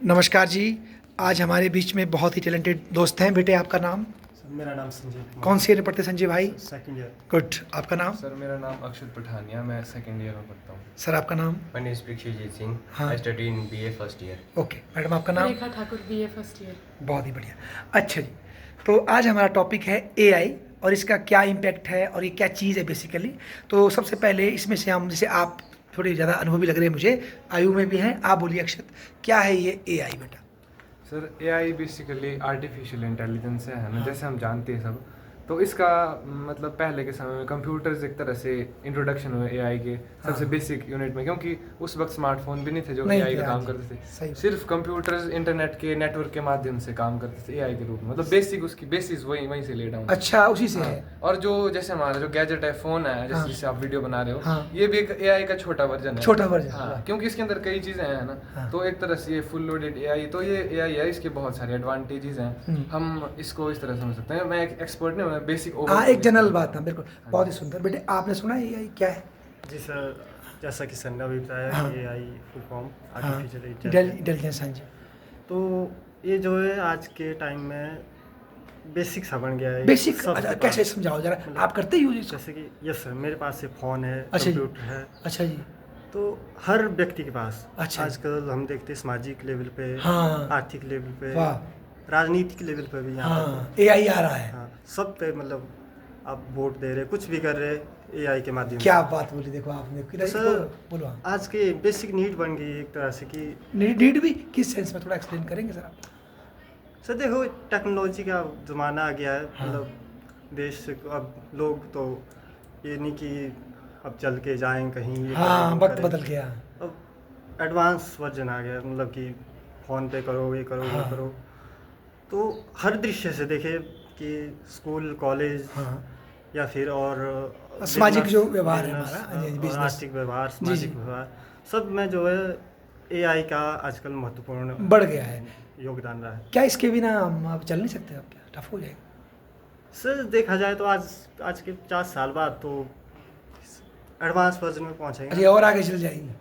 नमस्कार जी। आज हमारे बीच में बहुत ही टैलेंटेड दोस्त हैं। बेटे आपका नाम? सर मेरा नाम संजय कुमार। कौन सी ईयर में पढ़ते संजय भाई? Second year. गुड। आपका नाम? सर मेरा नाम अक्षत पठानिया, मैं सेकंड ईयर में पढ़ता हूँ। सर आपका नाम? My name is Prikshitjit Singh. हाँ। I study in BA first year. Okay. Madam आपका नाम? रेखा ठाकुर बीए फर्स्ट ईयर। बहुत ही बढ़िया। अच्छा जी, तो आज हमारा टॉपिक है एआई और इसका क्या इम्पैक्ट है और ये क्या चीज़ है बेसिकली। तो सबसे पहले इसमें से हम, जैसे आप थोड़े ज़्यादा अनुभवी लग रहे हैं मुझे, आयु में भी हैं, आप बोलिए अक्षत, क्या है ये एआई बेटा? Sir AI basically artificial intelligence है ना, जैसे हम जानते हैं सब। तो इसका मतलब पहले के समय में कंप्यूटर्स एक तरह से इंट्रोडक्शन हुए एआई के सबसे बेसिक यूनिट में, क्योंकि उस वक्त स्मार्टफोन भी नहीं थे जो नहीं एआई थे, का हाँ काम जी, करते सही। थे। सिर्फ कंप्यूटर्स इंटरनेट के नेटवर्क के माध्यम से काम करते थे एआई के रूप में, मतलब बेसिक उसकी बेसिस वहीं से ले डाउन। अच्छा, उसी से है। और जो जैसे हमारा जो गैजेट है, फोन है, जैसे हाँ। जिससे आप वीडियो बना रहे हो, हाँ। ये भी एक एआई का छोटा वर्जन है। छोटा वर्जन, हाँ, हाँ। क्योंकि इसके अंदर कई चीजें हैं ना। हाँ। तो एक तरह से ये फुल लोडेड एआई, तो ये एआई है, इसके बहुत सारे एडवांटेजेस हैं। हम इसको इस तरह समझ सकते हैं। मैं एक एक्सपर्ट नहीं हूं, मैं बेसिक हाँ, एक जनरल बात है, बिल्कुल। बहुत ही सुंदर। बेटे आपने सुना है एआई क्या है? जी सर, जैसा कि सर ने अभी बताया हाँ। कि एआई फुल फॉर्म हाँ, आर्टिफिशियल इंटेलिजेंस। हाँ जी। तो ये जो है आज के टाइम में बेसिक सा बन गया है। बेसिक सबके अच्छा, पास। कैसे समझाओ जरा, आप करते यूज इसको? जैसे कि यस सर, मेरे पास एक फ़ोन है, अच्छा जी। कंप्यूटर है, अच्छा जी। तो हर व्यक्ति के पास अच्छा। आजकल हम देखते हैं सामाजिक लेवल पे, हाँ। आर्थिक लेवल पे, वाह। राजनीतिक लेवल पे भी यहाँ हाँ, एआई आ रहा है। हाँ, सब पे मतलब आप वोट दे रहे, कुछ भी कर रहे एआई के माध्यम क्या बात बोली, देखो आपने। सर, बोलो हाँ। आज के बेसिक नीड बन गई एक तरह से कि नीड भी किस सेंस में, थोड़ा एक्सप्लेन करेंगे सर आप? सर देखो, टेक्नोलॉजी का ज़माना आ गया है। हाँ। मतलब देश से अब लोग तो ये नहीं कि अब चल के जाएं कहीं, ये हाँ, करें, वो वक्त करें। बदल गया। अब एडवांस वर्जन आ गया, मतलब कि फ़ोन पे करो, ये करो, हाँ। वो करो। तो हर दृश्य से देखे कि स्कूल, कॉलेज हाँ, या फिर और सामाजिक business- जो व्यवहार है business, हमारा, हाँ जी, और business। आर्थिक व्यवहार, जी, सामाजिक जी। व्यवहार, सब में जो है एआई का आजकल महत्वपूर्ण बढ़ गया है। योगदान रहा है। क्या इसके बिना हम अब चल नहीं सकते? अब क्या टफ हो जाएगा? सर देखा जाए तो आज के 50 साल बाद तो एडवांस वर्जन में पहुंचेंगे। अरे और आगे चल जाएंगे।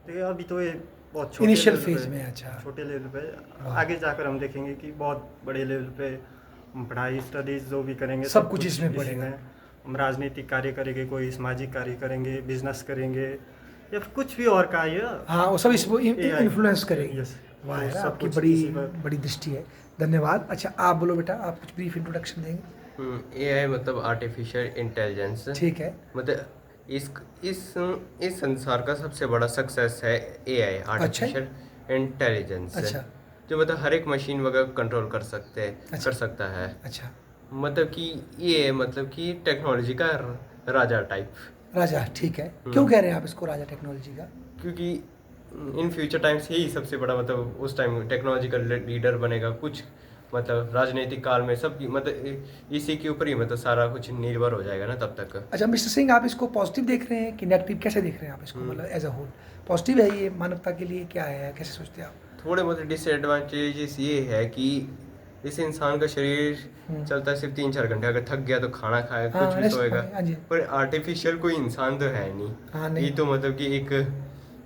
देखिए अभी तो ये बहुत छोटे इनिशियल लेवल फेज पे- में। अच्छा। छोटे लेवल पे, वाह। आगे जाकर हम देखेंगे कि बहुत बड़े लेवल पे हम पढ़ाई स्टडीज जो भी करेंगे सब कुछ इसमें पड़ेगा। हम राजनीतिक कार्य करेंगे, कोई सामाजिक कार्य करेंगे, बिजनेस करेंगे, या फिर कुछ भी और का ये हाँ, वो सब इसको AI इन्फ्लुएंस करेंगे। Yes। वाह तो यार, सब आपकी कुछ बड़ी इसी पर- बड़ी दृष्टि है। धन्यवाद। अच्छा, आप बोलो बेटा, आप कुछ ब्रीफ इंट्रोडक्शन देंगे? AI मतलब आर्टिफिशियल इंटेलिजेंस। ठीक है। मतलब इस संसार का सबसे बड़ा सक्सेस है AI, आर्टिफिशियल इंटेलिजेंस। अच्छा। जो मतलब हर एक मशीन वगैरह कंट्रोल कर अच्छा। कर सकता है। अच्छा। मतलब कि ये मतलब कि टेक्नोलॉजी का राजा टाइप। राजा, ठीक है। क्यों कह रहे हैं आप इसको राजा टेक्नोलॉजी का? क्योंकि इन फ्यूचर टाइम्स यही सबसे बड़ा मतलब उस टाइम टेक्नोलॉजिकल लीडर बनेगा। कुछ मतलब राजनीतिक काल में सब मतलब इसी के ऊपर ही मतलब सारा कुछ निर्भर हो जाएगा ना तब तक। अच्छा मिस्टर सिंह, आप इसको पॉजिटिव देख रहे हैं कि नेगेटिव? कैसे देख रहे हैं आप इसको, मतलब एज अ होल? पॉजिटिव है ये मानवता के लिए, क्या है, कैसे सोचते हैं आप? थोड़े बहुत डिसएडवांटेजेस ये है कि इस इंसान का शरीर चलता है सिर्फ 3-4 घंटे, अगर थक गया तो खाना खाएगा, हाँ, कुछ भी रेस्ट सोएगा। हाँ जी। पर आर्टिफिशियल कोई इंसान तो है नहीं। हाँ, नहीं। ये तो मतलब कि एक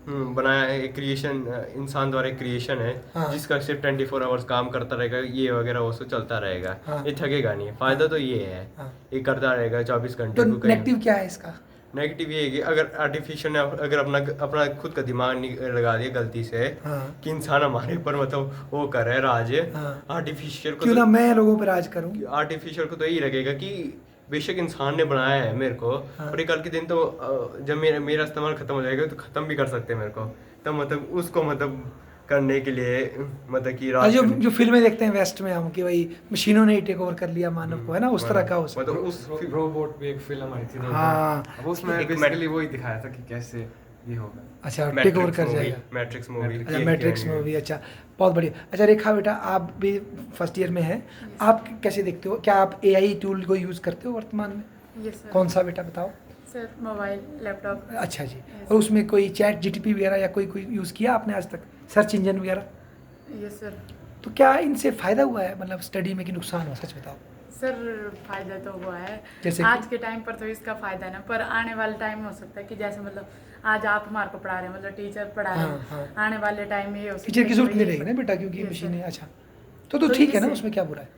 बनाया है, एक क्रिएशन, इंसान द्वारा एक क्रिएशन है। हाँ। जिसका सिर्फ 24 आवर्स काम करता रहेगा, ये वगैरह वो सब चलता रहेगा। हाँ। ये थकेगा नहीं। फायदा तो ये है, हाँ। ये करता रहेगा 24 घंटे तो को कहीं। नेगेटिव क्या है इसका? नेगेटिव ये है कि अगर आर्टिफिशियल ने अगर अपना खुद का दिमाग लगा दिया गलती से, हाँ। कि इंसान हमारे ऊपर मतलब वो कर रहा है राज, हाँ। आर्टिफिशियल को क्यों ना तो, मैं लोगों पर राज करूं? आर्टिफिशियल को तो यही लगेगा कि बेशक इंसान ने बनाया है मेरे को, हाँ। पर कल के दिन तो जब मेरा इस्तेमाल खत्म हो जाएगा तो खत्म भी कर सकते हैं मेरे को। तो मतलब उसको मतलब करने के लिए मतलब कि जो जो फिल्में देखते हैं वेस्ट में हम, कि भाई मशीनों ने टेक ओवर कर लिया मानव को, है ना, उस तरह का हो सकता मतलब उस रोबोट पे एक फिल्म आई थी Robot। हाँ। अब उसमें एक बेसिकली वही दिखाया था कि कैसे ये होगा। है। अच्छा, टेक ओवर कर जाएगा। Matrix movie. अच्छा, मैट्रिक्स मूवी। अच्छा, बहुत बढ़िया। अच्छा रेखा बेटा, आप भी फर्स्ट ईयर में हैं, आप कैसे देखते हो? क्या आप एआई टूल को यूज़ करते हो वर्तमान में? Yes sir. कौन सा बेटा बताओ? Sir mobile, laptop. अच्छा जी। और उसमें कोई चैट जीटीपी वगैरह या कोई यूज़ किया आपने आज तक, सर्च इंजन वगैरह? Yes sir. तो क्या इनसे फ़ायदा हुआ है मतलब स्टडी में, कि नुकसान हुआ, सच बताओ? सर फायदा तो हुआ है जैसे कि? आज के टाइम पर तो इसका फायदा है ना, पर आने वाले टाइम में हो सकता है कि जैसे मतलब आज आप हमारे को पढ़ा रहे हैं, मतलब टीचर पढ़ा रहे हैं, हाँ। आने वाले टाइम में ये हो सकता टीचर है की कि जरूरत वही- नहीं रहेगी ना बेटा, क्योंकि Yes, मशीन sir। है। अच्छा, तो तो ठीक है ना, इससे- उसमें क्या बुरा है?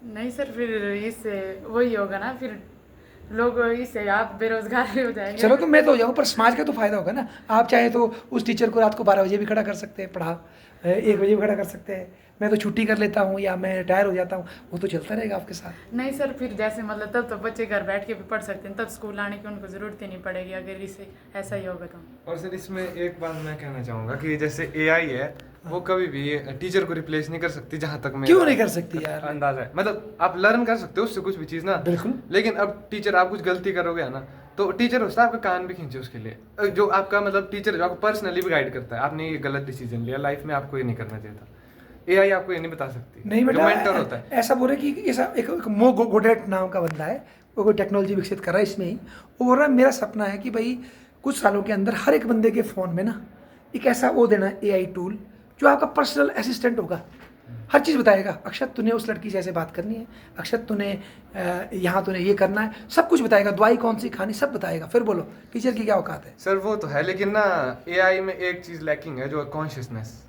नहीं सर, फिर इससे वही होगा ना, फिर लोग इससे आप बेरोजगार भी हो जाएंगे। चलो तो मैं तो हो जाऊँ, पर समाज का तो फायदा होगा ना। आप चाहे तो उस टीचर को रात को 12 बजे भी खड़ा कर सकते हैं, 1 बजे भी खड़ा कर सकते हैं। मैं तो छुट्टी कर लेता हूँ या मैं रिटायर हो जाता हूँ, वो तो चलता रहेगा आपके साथ। नहीं सर, फिर जैसे मतलब तब तो बच्चे घर बैठ के भी पढ़ सकते हैं, तब स्कूल आने की उनको जरूरत ही नहीं पड़ेगी अगर इसे ऐसा ही होगा तो। और सर इसमें एक बात मैं कहना चाहूँगा कि जैसे एआई है वो कभी भी टीचर को रिप्लेस नहीं कर सकती, जहाँ तक मैं क्यों नहीं कर सकती यार? अंदाजा है। मतलब आप लर्न कर सकते हो उससे कुछ भी चीज़ ना, बिल्कुल। लेकिन अब टीचर आप कुछ गलती करोगे ना, तो टीचर होता है आपका कान भी खींचे उसके लिए, जो आपका मतलब टीचर जो आपको पर्सनली भी गाइड करता है, आपने ये गलत डिसीजन लिया लाइफ में, आपको ये नहीं करना चाहिए था। एआई आपको ये नहीं बता सकती। नहीं जो बेटा, मेंटर होता है, ऐसा बोले कि ऐसा एक मो गोडेट नाम का बंदा है, वो कोई टेक्नोलॉजी विकसित कर रहा है इसमें ही। वो बोल रहा है मेरा सपना है कि भाई कुछ सालों के अंदर हर एक बंदे के फ़ोन में ना एक ऐसा वो देना एआई टूल जो आपका पर्सनल असिस्टेंट होगा, हर चीज़ बताएगा। अक्षत तूने उस लड़की से ऐसे बात करनी है, अक्षत तूने यहाँ तूने ये करना है, सब कुछ बताएगा, दवाई कौन सी खानी सब बताएगा। फिर बोलो टीचर की क्या औकात है? सर वो तो है, लेकिन ना एआई में एक चीज़ लैकिंग है जो कॉन्शियसनेस,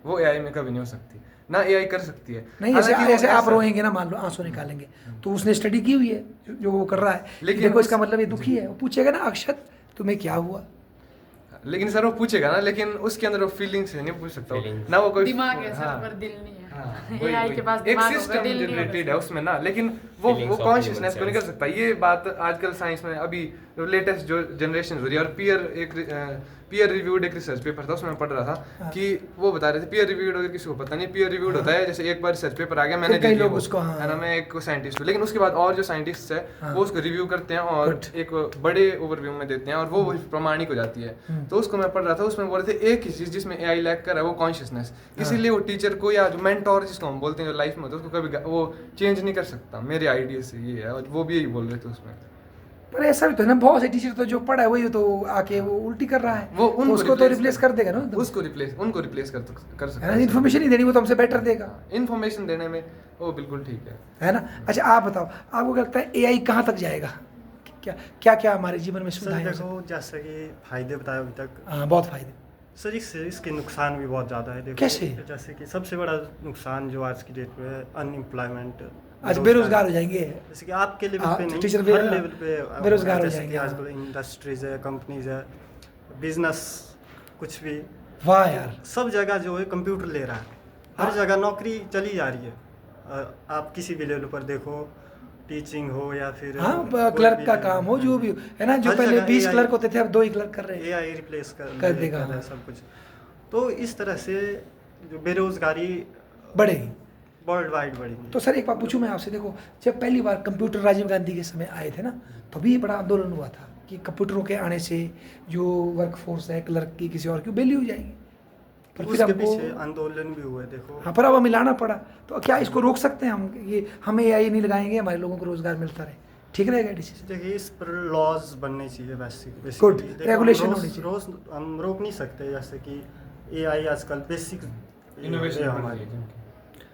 वो एआई में कभी नहीं हो सकती ना, एआई कर सकती है। नहीं, जैसे हालांकि वो जैसे आप ऐसा- रोएंगे ना, मान लो आंसू निकालेंगे, तो उसने स्टडी की हुई है जो वो कर रहा है, लेकिन लेकिन देखो इसका उस- मतलब ये दुखी है, वो पूछेगा ना अक्षत तुम्हें क्या हुआ। लेकिन सर वो पूछेगा ना, लेकिन उसके अंदर वो फीलिंग से नहीं पूछ सकता वो। Feelings। ना वो कोई दिमाग है सर हाँ, पर दिल नहीं है। हाँ, एआई वही- के पास एक दिमाग होगा, सिस्टम दिल नहीं जनरेटेड होगा। है उसमें ना, लेकिन वो Feelings of कॉन्शियसनेस human को नहीं कर cells। सकता। ये बात आजकल साइंस में अभी जो लेटेस्ट जो जनरेशन हो रही है, और पीयर रिव्यूड एक रिसर्च पेपर था, उसमें मैं पढ़ रहा था हाँ। कि वो बता रहे थे पीयर रिव्यूड अगर किसी को पता नहीं, पीयर रिव्यूड होता है जैसे एक बार रिसर्च पेपर आ गया, मैंने फिर कई देख लिया लोग वो, उसको, हाँ। है ना, मैं एक साइंटिस्ट हूँ, लेकिन उसके बाद और जो साइंटिस्ट है हाँ। वो उसको रिव्यू करते हैं और Good। एक बड़े ओवरव्यू में देते हैं और वो प्रमाणिक हो जाती है। तो उसको मैं पढ़ रहा था, उसमें बोल रहे थे एक ही चीज जिसमें एआई लैक कर रहा है वो कॉन्शियसनेस, इसीलिए वो टीचर को या जो मेंटोर जिसको हम बोलते हैं जो लाइफ में होता है उसको कभी वो चेंज नहीं कर सकता। मेरे आइडिया से ये है, और वो भी यही बोल रहे थे उसमें। पर ऐसा भी तो है ना, बहुत से टीचर तो जो पढ़ा है वही तो आके वो उल्टी कर रहा है, वो तो उसको तो रिप्लेस कर देगा ना, उनको रिप्लेस कर सकता है ना। इन्फॉर्मेशन ही देनी, वो तो हमसे बेटर देगा, इन्फॉर्मेशन देने में वो बिल्कुल ठीक है। है ना। अच्छा आप बताओ, आपको क्या लगता है एआई कहाँ तक जाएगा? क्या क्या क्या हमारे जीवन में सर सुविधाएं हो देखो, जैसे कि फायदे बताए अभी तक, सकती? हाँ, बहुत फायदे। सर इसके नुकसान भी बहुत ज़्यादा है। देखो कैसे? जैसे कि सबसे बड़ा नुकसान जो आज की डेट में है, अनएम्प्लॉयमेंट, आज बेरोजगार हो जाएंगे। जैसे कि आपके लेवल हाँ, पे नहीं, टीचर हर लेवल पे बेरोजगार हो जैसे जाएंगे, कि हाँ। आजकल इंडस्ट्रीज है, कंपनीज है, बिजनेस, कुछ भी, वाह यार, सब जगह जो है कंप्यूटर ले रहा है, हर हाँ। जगह नौकरी चली जा रही है। आप किसी भी लेवल पर देखो, टीचिंग हो या फिर हाँ, कोई क्लर्क भी का लेवल, काम हो, जो भी हो, है ना। जो हर पहले जगह 20 AI क्लर्क होते थे, अब 2 ही क्लर्क कर रहे हैं। एआई रिप्लेस कर देगा, रहा है हाँ। सब कुछ। तो इस तरह से जो बेरोजगारी बढ़ेगी। वर्ल्ड वाइड बढ़ेगी। तो सर एक बात पूछूं मैं आपसे, देखो जब पहली बार कंप्यूटर राजीव गांधी के समय आए थे ना, तभी बड़ा आंदोलन हुआ था कि कंप्यूटरों के आने से जो वर्क फोर्स है क्लर्क की किसी और की वैल्यू हो जाएगी। पर फिर उसके हमको, पीछे आंदोलन भी हुए देखो। हाँ, पर अब हमें लाना पड़ा। तो क्या इसको रोक सकते हैं हम? ये हमें एआई नहीं लगाएंगे, हमारे लोगों को रोजगार मिलता रहे, ठीक रहेगा डिसीजन? देखिए इस पर लॉज बनने चाहिए बेसिक। Good, regulation होनी चाहिए। रोज हम रोक नहीं सकते, जैसे कि एआई आजकल बेसिक इनोवेशन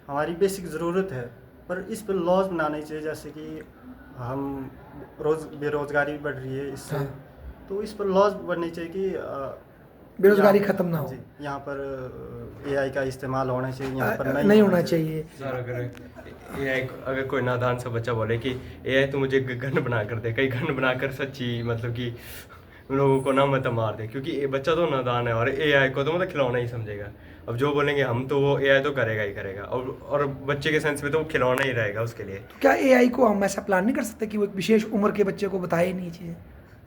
हमारी बेसिक ज़रूरत है, पर इस पर लॉज बनाने चाहिए, जैसे कि हम बेरोजगारी बढ़ रही है इससे, हाँ। तो इस पर लॉज बनने चाहिए कि बेरोजगारी खत्म ना हो। जी, यहाँ पर एआई का इस्तेमाल होना चाहिए, यहाँ पर नहीं होना चाहिए। सर अगर कोई नादान सा बच्चा बोले कि एआई तो मुझे गन बना कर दे, कई गन बनाकर सच्ची मतलब कि लोगों को ना मतलब मार दे, क्योंकि ये बच्चा तो नादान है और एआई को तो मतलब खिलौना ही समझेगा। अब जो बोलेंगे हम, तो वो एआई तो करेगा ही करेगा, और बच्चे के सेंस में तो वो खिलौना ही रहेगा उसके लिए। तो क्या एआई को हम ऐसा प्लान नहीं कर सकते कि वो एक विशेष उम्र के बच्चे को बताए नहीं चीज़ें?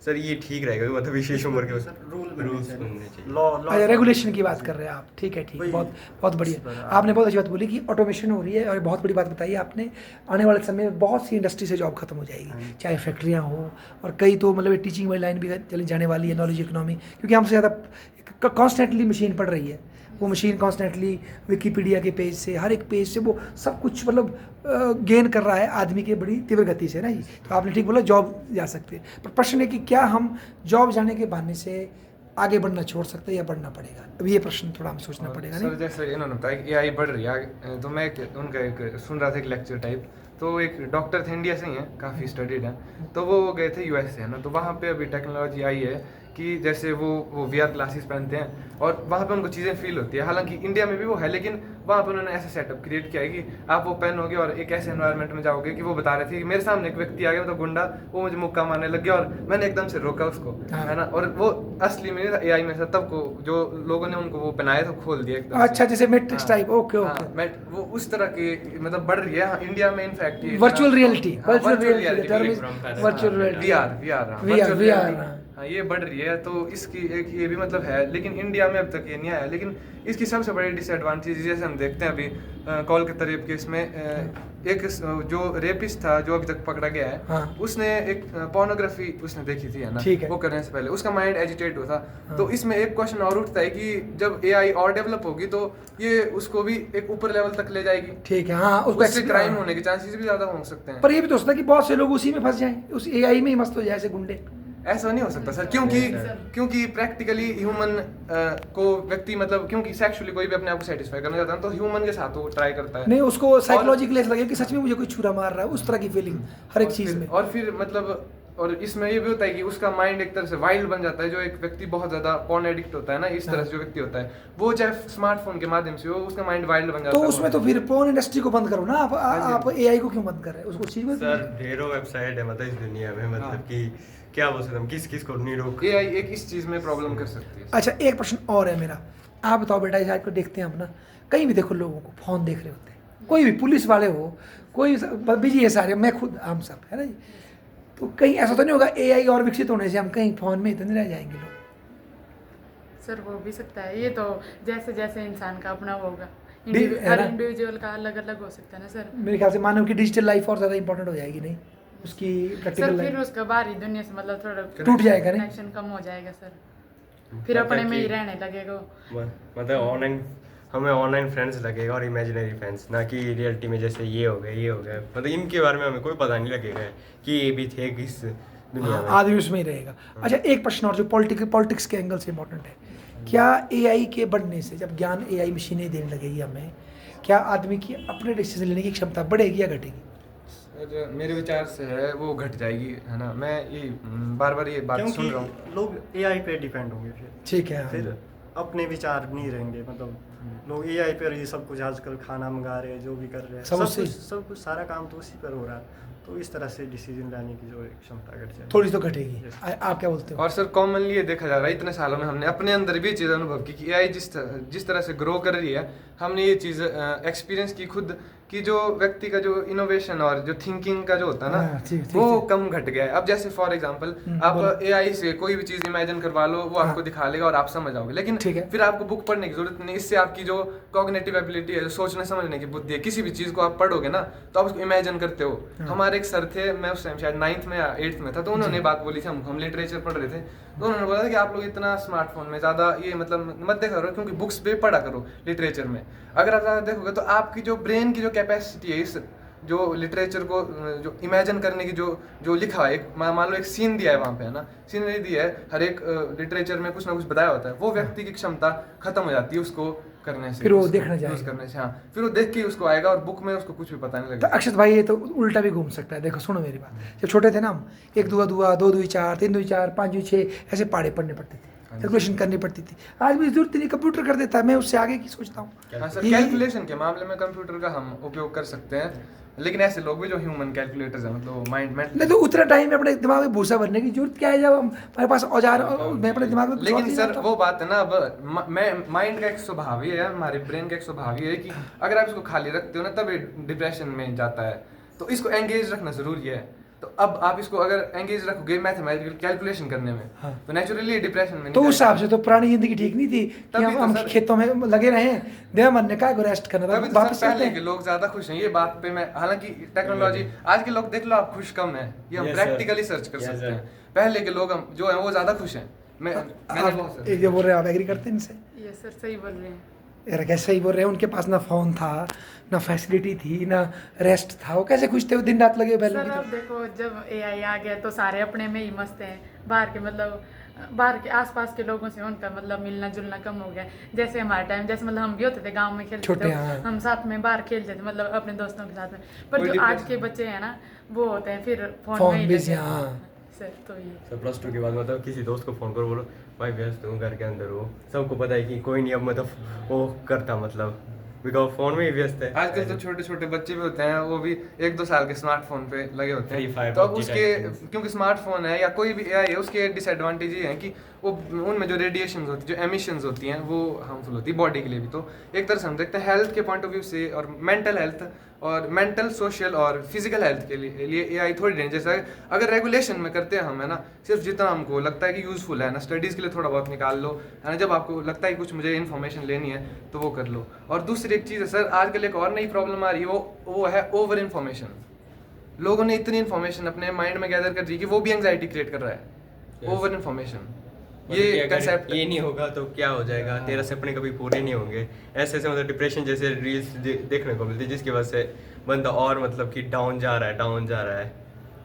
सर ये ठीक रहेगा, मतलब विशेष उम्र के रूल रूल्स बनने चाहिए। लॉ अच्छा, रेगुलेशन की बात कर रहे हैं आप, ठीक है, ठीक, वही। बहुत बहुत इस बढ़िया। पर आपने बहुत अच्छी बात बोली कि ऑटोमेशन हो रही है, और बहुत बड़ी बात बताई आपने। आने वाले समय में बहुत सी इंडस्ट्री से जॉब खत्म हो जाएगी, चाहे फैक्ट्रियाँ हो, और कई तो मतलब टीचिंग वाली लाइन भी चली जाने वाली है, नॉलेज इकोनॉमी, क्योंकि हमसे ज़्यादा कॉन्स्टेंटली मशीन पढ़ रही है। वो मशीन कॉन्स्टेंटली विकीपीडिया के पेज से, हर एक पेज से वो सब कुछ मतलब गेन कर रहा है आदमी के बड़ी तीव्र गति से ना जी। तो आपने ठीक बोला, जॉब जा सकते हैं, पर प्रश्न है कि क्या हम जॉब जाने के बहाने से आगे बढ़ना छोड़ सकते हैं या बढ़ना पड़ेगा? अब ये प्रश्न थोड़ा हम सोचना पड़ेगा। सर नहीं, जैसे इन्होंने बताया कि एआई बढ़ रही है, तो मैं उनका एक सुन रहा था एक लेक्चर टाइप, तो एक डॉक्टर थे, इंडिया से ही हैं, काफ़ी स्टडीड हैं, तो वो गए थे यूएस से, है ना। तो वहाँ पे अभी टेक्नोलॉजी आई है कि जैसे वो VR ग्लासेस पहनते हैं और वहाँ पे उनको चीज़ें फील होती है। हालांकि इंडिया में भी वो है, लेकिन वहाँ पे उन्होंने ऐसा सेटअप क्रिएट किया है कि आप वो पहनोगे और एक ऐसे एनवायरनमेंट में जाओगे कि वो बता रहे थे कि मेरे सामने एक व्यक्ति आ गया, मतलब गुंडा, वो मुझे मुक्का मारने लग गया और मैंने एकदम से रोका उसको, है ना। और वो असली में नहीं था, AI में था। तब को जो लोगों ने उनको वो पहनाया था, खोल दिया एकदम से। अच्छा, जैसे मैट्रिक्स टाइप, ओके हाँ, ओके। वो उस तरह की मतलब बढ़ रही है। हाँ, इंडिया में in fact virtual reality, virtual virtual reality, reality, term from past virtual reality, VR VR, हाँ, ये बढ़ रही है। तो इसकी एक ये भी मतलब है, लेकिन इंडिया में अब तक ये नहीं आया। लेकिन इसकी सबसे बड़ी डिसएडवांटेज जैसे हम देखते हैं अभी कोलकाता रेप केस में एक जो रेपिस्ट था जो अभी तक पकड़ा गया है, हाँ। उसने एक पोर्नोग्राफी उसने देखी थी, है ना। ठीक है। वो करने से पहले उसका माइंड एजिटेट हुआ था। हाँ। तो इसमें एक क्वेश्चन और उठता है कि जब AI और डेवलप होगी तो ये उसको भी एक ऊपर लेवल तक ले जाएगी, ठीक है। हाँ, उसको उससे क्राइम होने के चांसेस भी ज्यादा हो सकते हैं। पर ये भी तो होता है कि बहुत से लोग उसी में फंस जाएं, उस AI में ही मस्त हो जाए, ऐसे गुंडे। ऐसा नहीं हो सकता सर, क्योंकि प्रैक्टिकली ह्यूमन को व्यक्ति मतलब क्योंकि सेक्सुअली कोई भी अपने आप को सेटिस्फाई करना चाहता है तो ह्यूमन के साथ वो ट्राई करता है। नहीं, उसको साइकोलॉजिकली ऐसा लगे कि सच में मुझे कोई छुरा मार रहा है, उस तरह की फीलिंग हर एक चीज में। और फिर मतलब और इसमें ये भी होता है कि उसका माइंड एक तरह से वाइल्ड बन जाता है। जो एक व्यक्ति बहुत ज्यादा पॉर्न एडिक्ट होता है ना, इस तरह से जो व्यक्ति होता है वो चाहे स्मार्टफोन के माध्यम से हो, उसका माइंड वाइल्ड बन जाता तो है। उसमें तो फिर पोर्न इंडस्ट्री को बंद करो ना आप AI को क्यों बंद कर रहे हैं? उसको चीज में सर ढेरों वेबसाइट है मतलब इस दुनिया में, मतलब कि क्या बोल सकते हम, किस किस को नहीं रोक। AI एक इस चीज में प्रॉब्लम कर सकती है। अच्छा, एक प्रश्न और है मेरा। आप बताओ बेटा, आज को देखते हैं हम ना, कहीं भी देखो लोगों को फोन देख रहे होते हैं, कोई भी पुलिस वाले हो, कोई बिजी है सारे, मैं खुद, हम सब, है ना जी। तो कहीं ऐसा तो नहीं होगा AI और विकसित होने से हम कहीं फोन में इतने रह जाएंगे लोग? सर हो भी सकता है, ये तो जैसे जैसे इंसान का अपना वो होगा, है हर ना? इंडिविजुअल का अलग अलग हो सकता है ना सर। मेरे ख्याल से मानव की डिजिटल लाइफ और ज़्यादा इंपॉर्टेंट हो जाएगी, नहीं उसकी सर प्रैक्टिकल फिर लाइफ उसका बाहरी दुनिया से मतलब थोड़ा टूट जाएगा, नहीं? कनेक्शन कम हो जाएगा सर, फिर अपने में ही रहने लगेगा वो। मतलब ऑनलाइन हमें ऑनलाइन फ्रेंड्स लगेगा और इमेजिनरी फ्रेंड्स, ना कि रियलिटी में जैसे ये हो गया, मतलब इनके बारे में हमें कोई पता नहीं लगेगा कि ये भी थे किस दुनिया में। आदमी उसमें ही रहेगा। अच्छा, एक प्रश्न और जो पॉलिटिक्स के एंगल से इम्पोर्टेंट है, क्या AI के बढ़ने से, जब ज्ञान AI मशीनें देने लगेगी हमें, क्या आदमी की अपने डिसीजन लेने की क्षमता बढ़ेगी या घटेगी? जो मेरे विचार से है वो घट जाएगी, है ना। मैं ये बार बार ये बात सुन क्योंकि रहा हूँ। लोग AI पे डिपेंड होंगे ठीक है। फिर अपने विचार नहीं रहेंगे। मतलब लोग AI पर ये सब कुछ आजकल खाना मंगा रहे हैं, जो भी कर रहे हैं, सब कुछ सारा काम तो उसी पर हो रहा है। तो इस तरह से डिसीजन लेने की जो क्षमता घट जाएगी, थोड़ी तो घटेगी। आप क्या बोलते हो? और सर कॉमनली ये देखा जा रहा है, इतने सालों में हमने अपने अंदर भी ये चीज़ अनुभव की कि AI जिस तरह से ग्रो कर रही है, हमने ये चीज़ एक्सपीरियंस की खुद कि जो व्यक्ति का जो इनोवेशन और जो थिंकिंग का जो होता है हाँ, ना, ठीक, वो ठीक। कम घट गया है। अब जैसे फॉर एग्जांपल आप बोलो। AI से कोई भी चीज़ इमेजिन करवा लो, वो आपको दिखा लेगा और आप समझ आओगे। लेकिन ठीक है। फिर आपको बुक पढ़ने की जरूरत नहीं। इससे आपकी जो कॉग्निटिव एबिलिटी है, जो सोचने समझने की बुद्धि है, किसी भी चीज़ को आप पढ़ोगे ना तो आप उसको इमेजिन करते हो। हमारे एक सर थे, मैं उस टाइम शायद 9th में या 8th में था, तो उन्होंने बात बोली थी, हम लिटरेचर पढ़ रहे थे, तो उन्होंने बोला था कि आप लोग इतना स्मार्टफोन में ज़्यादा ये मतलब मत देखा करो, क्योंकि बुक्स पे पढ़ा करो लिटरेचर में। अगर आप ज़्यादा देखोगे तो आपकी जो ब्रेन की जो कैपेसिटी है, इस जो लिटरेचर को जो इमेजिन करने की जो लिखा है, मान लो एक सीन दिया है वहाँ पे, है ना, सीनरी दी है, हर एक लिटरेचर में कुछ ना कुछ बताया होता है, वो व्यक्ति की क्षमता खत्म हो जाती है उसको करने से, फिर वो उसको देखना यूज़ चाहेगा। करने से। हाँ, फिर वो देख के ही उसको आएगा और बुक में उसको कुछ भी पता नहीं तो लगेगा। अक्षत भाई, ये तो उल्टा भी घूम सकता है। देखो सुनो मेरी बात, जब छोटे थे ना हम, 1 2 2 2 2 4 3 2 4 5 2 6 ऐसे पहाड़े पढ़ने पड़ते थे, कैलकुलेशन करनी पड़ती थी। आज भी जरूरत नहीं, कंप्यूटर कर देता है, मैं उससे आगे की सोचता हूँ। हाँ सर, कैलकुलेशन के मामले में कंप्यूटर का हम उपयोग कर सकते हैं, लेकिन ऐसे लोग भी जो ह्यूमन कैलकुलेटर्स हैं, मतलब माइंड नहीं तो उतना टाइम में अपने दिमाग में भूसा भरने की जरूरत क्या है, जब हमारे पास औजार, मैं अपने दिमाग में लेकिन सर वो बात है ना, अब माइंड का एक स्वभाव ही है, हमारे ब्रेन का एक स्वभाव ही है कि अगर आप इसको खाली रखते हो ना तब ये डिप्रेशन में जाता है। तो इसको एंगेज रखना जरूरी है। तो अब आप इसको अगर एंगेज रखोगे मैथमेटिकल कैलकुलेशन करने में, हाँ। तो नेचुरली डिप्रेशन में तो नहीं उस हिसाब से तो पुरानी जिंदगी ठीक नहीं थी कि तभी तो हम सर- खेतों में लगे रहे, देह मन ने क्या को रेस्ट करना था, तभी तो वापस सर चलते पहले हैं। के लोग ज्यादा खुश हैं। ये बात पे मैं, हालांकि टेक्नोलॉजी आज के लोग देख लो आप खुश कम है, ये हम Yes, sir. प्रैक्टिकली सर्च कर Yes, सकते sir. हैं। पहले के लोग हम जो हैं वो ज्यादा खुश हैं। मैंने बहुत आप ये बोल रहे हैं, आप एग्री करते हैं इनसे? ये सर सही बोल रहे हैं। यार कैसे ही बोल रहे हैं, उनके पास ना फोन था, ना फैसिलिटी थी, ना रेस्ट था, वो कैसे खुश थे, वो दिन रात लगे बैलों की सर अब तरह। देखो जब AI आ गया तो सारे अपने में ही मस्त हैं, बाहर के मतलब बाहर के आसपास के लोगों से उनका मतलब मिलना जुलना कम हो गया है। जैसे हमारे टाइम जैसे मतलब हम भी होते थे गांव में खेलते छोटे, थे, हाँ। हम साथ में बाहर खेलते थे मतलब अपने दोस्तों के साथ में। पर कोई जो आज difference के बच्चे हैं ना वो होते हैं फिर फोन फोन में ही बिजी, लगे हाँ। सर तो ये तो +2 के बाद मतलब किसी दोस्त को फ़ोन करो, बोलो भाई व्यस्त हूँ, घर के अंदर हो, सबको पता है कि कोई नहीं अब मतलब वो करता, मतलब बिकॉज फ़ोन में ही व्यस्त है। आजकल तो छोटे छोटे बच्चे भी होते हैं, वो भी 1-2 साल के स्मार्टफोन पे लगे होते Free हैं। Fire, तो अब PUBG उसके टाइप क्योंकि स्मार्टफोन है या कोई भी एआई है, उसके डिसएडवांटेज ये हैं कि वो उनमें जो रेडिएशंस होती है, जो एमिशंस होती हैं, वो हार्मफुल होती है बॉडी के लिए भी। तो एक तरह से हम देखते हैं हेल्थ के पॉइंट ऑफ व्यू से और मेंटल हेल्थ और मेंटल सोशल और फिजिकल हेल्थ के लिए एआई थोड़ी डेंजरस है। अगर रेगुलेशन में करते हैं हम, है ना, सिर्फ जितना हमको लगता है कि यूज़फुल है ना, स्टडीज़ के लिए थोड़ा बहुत निकाल लो, है ना, जब आपको लगता है कि कुछ मुझे इन्फॉर्मेशन लेनी है तो वो कर लो। और दूसरी एक चीज़ है सर, आजकल एक और नई प्रॉब्लम आ रही है, वो है ओवर इन्फॉर्मेशन। लोगों ने इतनी इन्फॉर्मेशन अपने माइंड में गैदर कर दी कि वो भी एंग्जाइटी क्रिएट कर रहा है। ओवर इन्फॉर्मेशन ये ये अगर कंसेप्ट ये नहीं होगा तो क्या हो जाएगा, तेरा सपने कभी पूरे नहीं होंगे, ऐसे ऐसे मतलब डिप्रेशन जैसे रील्स देखने को मिलती है, जिसकी वजह से बंदा और मतलब कि डाउन जा रहा है।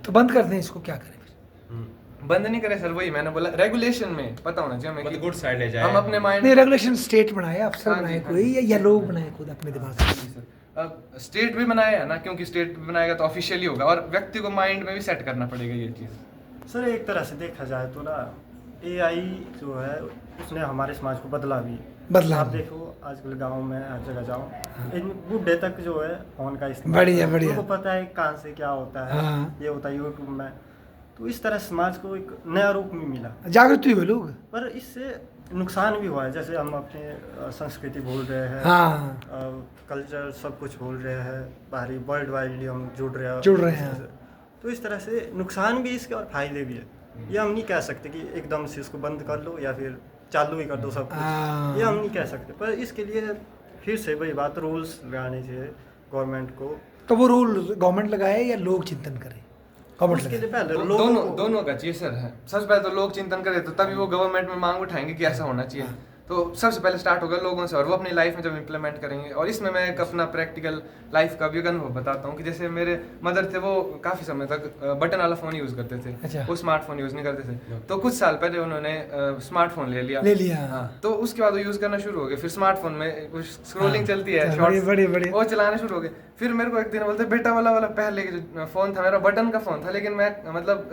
तो बंद कर दें इसको, क्या करें फिर? बंद नहीं करे सर, वही मैंने बोला, रेगुलेशन में पता होना चाहिए हमें मतलब कि गुड साइड ले जाए। हम अपने माइंड नहीं, रेगुलेशन स्टेट बनाए, अफसर हाँ जी, बनाए हाँ कोई, जी। या लोग बनाए खुद अपने दिमाग से? अब स्टेट भी बनाया है ना, क्योंकि स्टेट भी बनाएगा तो ऑफिशियली होगा, और व्यक्ति को माइंड में भी सेट करना पड़ेगा ये चीज़। सर एक तरह से देखा जाए तो ना एआई जो है उसने हमारे समाज को बदला भी। बदला। आप देखो आजकल गांव में हर जगह जाओ, इन बूढ़े तक जो है फोन का इस्तेमाल बढ़िया, करते हैं। बढ़िया। उनको पता है कहाँ से क्या होता है, हाँ। ये होता है यूट्यूब में। तो इस तरह समाज को एक नया रूप भी मिला, जागृत हुए लोग। पर इससे नुकसान भी हुआ है। जैसे हम अपने संस्कृति भूल रहे हैं, हाँ। कल्चर सब कुछ भूल रहे हैं, बाहरी वर्ल्ड वाइडली हम जुड़ रहे हैं। तो इस तरह से नुकसान भी इसके और फायदे भी है। ये हम नहीं कह सकते कि एकदम से इसको बंद कर लो या फिर चालू ही कर दो सब हाँ। कुछ, ये हम नहीं कह सकते। पर इसके लिए फिर से वही बात, रूल्स लगाने चाहिए गवर्नमेंट को। तो वो रूल गवर्नमेंट लगाए या लोग चिंतन करें? गवर्नमेंट उसके लिए लगाए। पहले लोगों दोनों को दोनों का चाहिए सर है। सबसे पहले तो लोग चिंतन करें तो तभी वो गवर्नमेंट में मांग उठाएंगे कि ऐसा होना चाहिए। तो सबसे पहले स्टार्ट होगा लोगों से, और वो अपनी लाइफ में जब इम्प्लीमेंट करेंगे। और इसमें मैं एक अपना प्रैक्टिकल लाइफ का भी एक अनुभव बताता हूँ कि जैसे मेरे मदर थे, वो काफ़ी समय तक बटन वाला फ़ोन यूज़ करते थे। अच्छा। वो स्मार्टफोन यूज़ नहीं करते थे। तो कुछ साल पहले उन्होंने स्मार्टफोन ले लिया। हाँ, तो उसके बाद वो यूज़ करना शुरू हो गए। फिर स्मार्टफोन में स्क्रोलिंग हाँ, चलती है, बड़े- शॉर्ट्स, बड़े- वो चलाने शुरू हो गए। फिर मेरे को एक दिन बोलते, बेटा वाला पहले जो फ़ोन था मेरा बटन का फ़ोन था, लेकिन मैं मतलब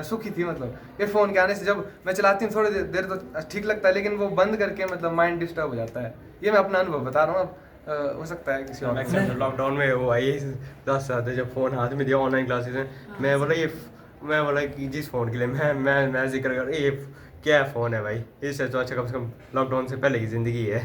सुखी थी, मतलब ये फ़ोन के आने से जब मैं चलाती हूँ थोड़ी देर तो ठीक लगता है, लेकिन वो बंद करके मतलब माइंड डिस्टर्ब हो जाता है। ये मैं अपना अनुभव बता रहा हूँ। अब हो सकता है किसी और को। लॉकडाउन में वो आई 10 साल जब फ़ोन हाथ में दिया ऑनलाइन क्लासेस में, मैं बोला कि जिस फ़ोन के लिए मैं जिक्र कर, ये क्या फ़ोन है भाई, इससे तो अच्छा कम से कम लॉकडाउन से पहले की ज़िंदगी है,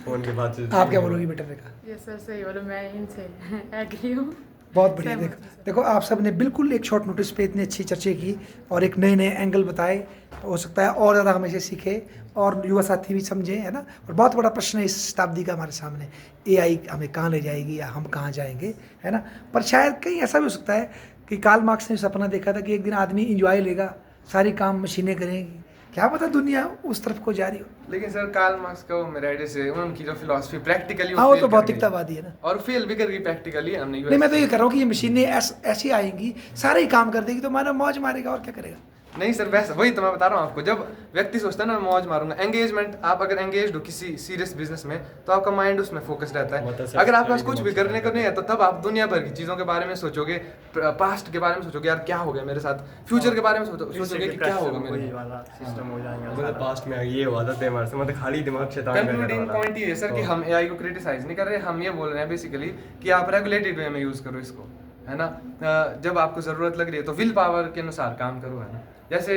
फ़ोन के बाद से। आप क्या बोलोगी बेटा? देखा, ये सर सही बोलो, मैं इनसे एग्री हूँ। बहुत बढ़िया। सहमत देखो हूँ सर। देखो, आप सब ने बिल्कुल एक शॉर्ट नोटिस पे इतनी अच्छी चर्चा की और एक नए नए एंगल बताए। हो सकता है और ज़्यादा हम इसे सीखे और युवा साथी भी समझे, है ना। और बहुत बड़ा प्रश्न है इस शताब्दी का हमारे सामने, एआई हमें कहाँ ले जाएगी या हम कहाँ जाएंगे, है ना। पर शायद कहीं ऐसा भी हो सकता है कि कार्ल मार्क्स ने सपना देखा था कि एक दिन आदमी इंजॉय लेगा, सारी काम मशीनें करेंगी, क्या पता दुनिया उस तरफ को जा रही हो। लेकिन सर कार्ल मार्क्स का वो मेरे आइडिया से उनकी जो फिलॉसफी प्रैक्टिकली हाँ, वो तो भौतिकतावादी है ना। और फेल भी कर गई प्रैक्टिकली। हमने नहीं, मैं तो ये कर रहा हूँ कि ये मशीनें ऐसी आएंगी, सारे ही काम कर देगी, तो मानव मौज मारेगा और क्या करेगा। नहीं सर, वैसा वही तो मैं बता रहा हूँ आपको। जब व्यक्ति सोचता है ना मौज मारूंगा, एंगेजमेंट, आप अगर एंगेज हो किसी सीरियस बिजनेस में तो आपका माइंड उसमें फोकस रहता मतलब है। अगर आपके पास कुछ भी करने को नहीं है तो तब आप दुनिया भर की चीज़ों के बारे में सोचोगे, पास्ट के बारे में सोचोगे, यार क्या हो गया मेरे साथ, फ्यूचर के बारे में सोचोगे कि क्या होगा मेरे वही वाला सिस्टम हो जाएगा मतलब सारा। पास्ट में ये हुआ था हमारे से, मतलब खाली दिमाग शैतान का करने कंक्लूडिंग वाला। पॉइंट ये है सर कि हम एआई को क्रिटिसाइज नहीं कर रहे, हम ये बोल रहे हैं बेसिकली कि आप रेगुलेटेड वे में यूज़ करो इसको, है ना। जब आपको ज़रूरत लग रही है तो विल पावर के अनुसार काम करो, है ना। जैसे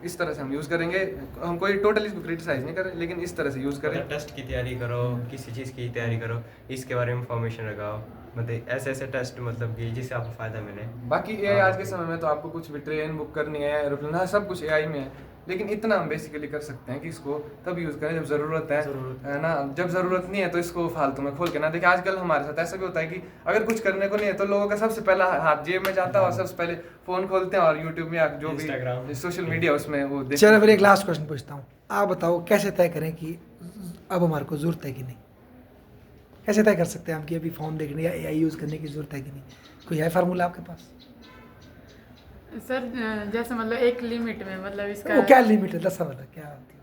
इस तरह से हम यूज़ करेंगे, हम कोई टोटली इसको क्रिटिसाइज नहीं कर रहे, लेकिन इस तरह से यूज़ करें। मतलब टेस्ट की तैयारी करो, किसी चीज़ की तैयारी करो, इसके बारे में इंफॉर्मेशन लगाओ, मतलब ऐसे टेस्ट मतलब कि जिससे आपको फ़ायदा मिले। बाकी एआई आज के समय में तो आपको कुछ भी ट्रेन बुक करनी है, एरोप्लेन, हाँ सब कुछ एआई में है, लेकिन इतना हम बेसिकली कर सकते हैं कि इसको तब यूज़ करें जब ज़रूरत है ना। जब ज़रूरत नहीं है तो इसको फालतू में खोल के ना देखिए। आजकल हमारे साथ ऐसा भी होता है कि अगर कुछ करने को नहीं है तो लोगों का सबसे पहला हाथ जेब में जाता है और सबसे पहले फ़ोन खोलते हैं और यूट्यूब में या जो Instagram। भी सोशल मीडिया उसमें वो देखते चलो हैं। फिर एक लास्ट क्वेश्चन पूछता हूँ, आप बताओ कैसे तय करें कि अब हमारे को ज़रूरत है कि नहीं? कैसे तय कर सकते हैं हम कि अभी फ़ोन देखने या एआई यूज़ करने की ज़रूरत है कि नहीं? कोई है फार्मूला आपके पास? सर जैसे मतलब एक लिमिट में मतलब इसका वो क्या लिमिट है, दसा वाला क्या होती है?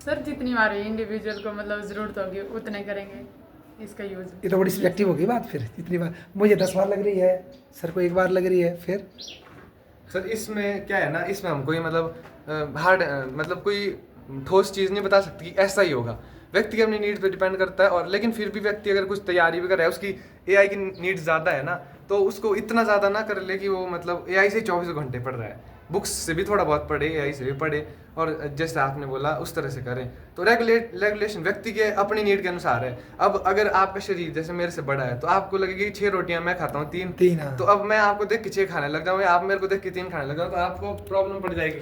सर जितनी बार इंडिविजुअल को मतलब ज़रूरत होगी उतने करेंगे इसका यूज़। ये तो बड़ी सब्जेक्टिव होगी बात फिर। जितनी बार मुझे 10 बार लग रही है, सर को 1 बार लग रही है, फिर सर इसमें क्या है ना, इसमें हम कोई मतलब हार्ड मतलब कोई ठोस चीज़ नहीं बता सकती कि ऐसा ही होगा। व्यक्ति की अपनी नीड्स पे डिपेंड करता है, और लेकिन फिर भी व्यक्ति अगर कुछ तैयारी भी कर रहा है, उसकी एआई की नीड्स ज़्यादा है ना, तो उसको इतना ज़्यादा ना कर ले कि वो मतलब एआई से 24 घंटे पढ़ रहा है। बुक्स से भी थोड़ा बहुत पढ़े, एआई से भी पढ़े, और जैसे आपने बोला उस तरह से करें। तो रेगुलेशन व्यक्ति के अपनी नीड के अनुसार है। अब अगर आपका शरीर जैसे मेरे से बड़ा है, तो आपको लगेगी 6 रोटियां, मैं खाता हूँ 3, हाँ। तो अब मैं आपको देख के 6 खाने लग जाऊँ, या आप मेरे को देख के 3 खाने लग जाऊँ, तो आपको प्रॉब्लम पड़ जाएगी।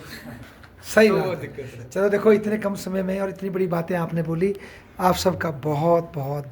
सही तो बात वो है। दिक्कत है। चलो देखो, इतने कम समय में और इतनी बड़ी बातें आपने बोली, आप सबका बहुत बहुत